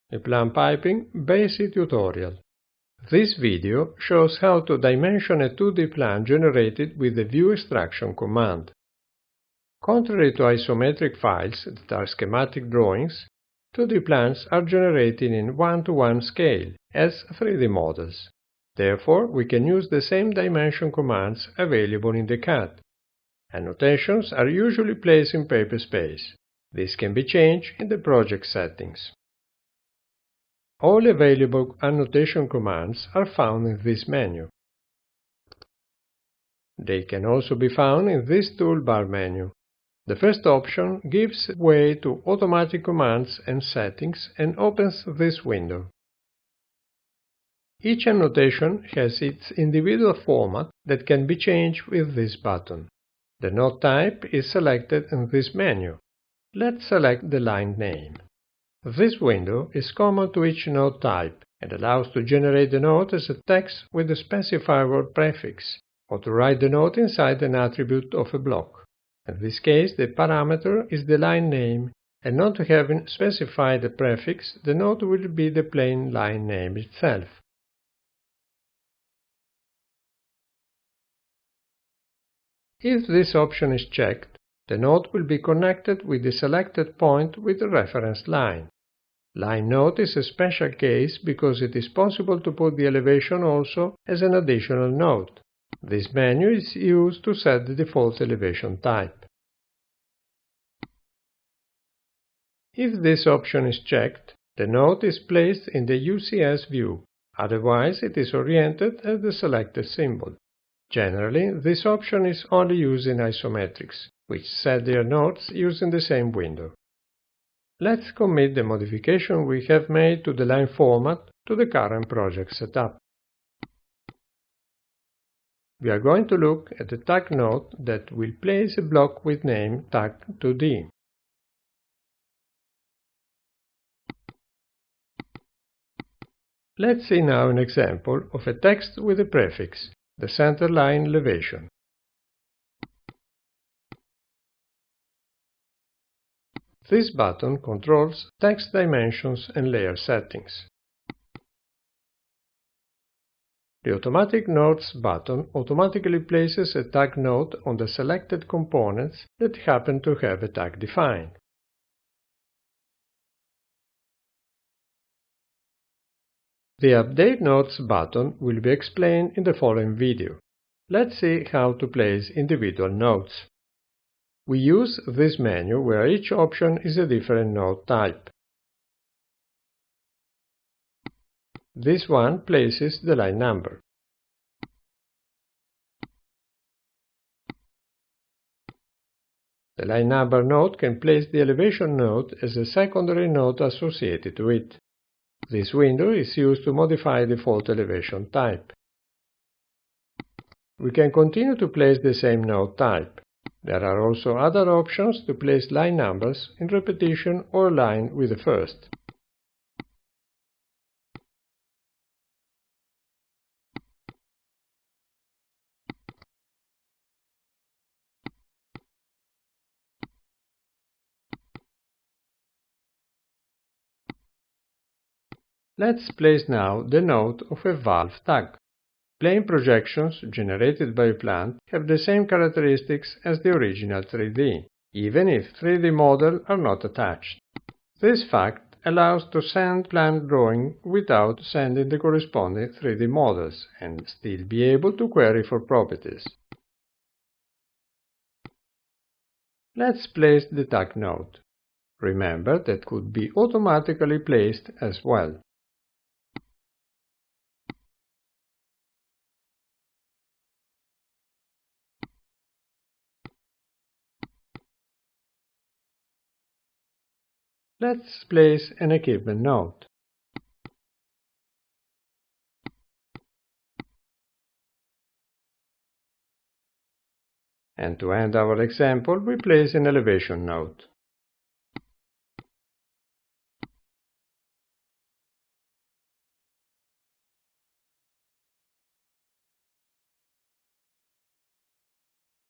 EPLANT-Piping Basic tutorial. This video shows how to dimension a 2D plan generated with the View Extraction command. Contrary to isometric files that are schematic drawings, 2D plans are generated in 1:1 scale as 3D models. Therefore, we can use the same dimension commands available in the CAD. Annotations are usually placed in paper space. This can be changed in the project settings. All available annotation commands are found in this menu. They can also be found in this toolbar menu. The first option gives way to automatic commands and settings and opens this window. Each annotation has its individual format that can be changed with this button. The note type is selected in this menu. Let's select the line name. This window is common to each note type and allows to generate the note as a text with a specifiable prefix, or to write the note inside an attribute of a block. In this case, the parameter is the line name, and not having specified a prefix, the note will be the plain line name itself. If this option is checked, the note will be connected with the selected point with the reference line. Line note is a special case because it is possible to put the elevation also as an additional note. This menu is used to set the default elevation type. If this option is checked, the note is placed in the UCS view, otherwise it is oriented as the selected symbol. Generally, this option is only used in isometrics, which set their notes using the same window. Let's commit the modification we have made to the line format to the current project setup. We are going to look at the tag node that will place a block with name tag 2D. Let's see now an example of a text with a prefix, the center line elevation. This button controls text dimensions and layer settings. The Automatic Nodes button automatically places a tag node on the selected components that happen to have a tag defined. The Update Nodes button will be explained in the following video. Let's see how to place individual nodes. We use this menu where each option is a different node type. This one places the line number. The line number node can place the elevation node as a secondary node associated to it. This window is used to modify default elevation type. We can continue to place the same node type. There are also other options to place line numbers in repetition or aligned with the first. Let's place now the node of a valve tag. Plane projections generated by EPLANT have the same characteristics as the original 3D, even if 3D models are not attached. This fact allows to send plant drawing without sending the corresponding 3D models and still be able to query for properties. Let's place the tag node. Remember that could be automatically placed as well. Let's place an equipment node. And to end our example, we place an elevation node.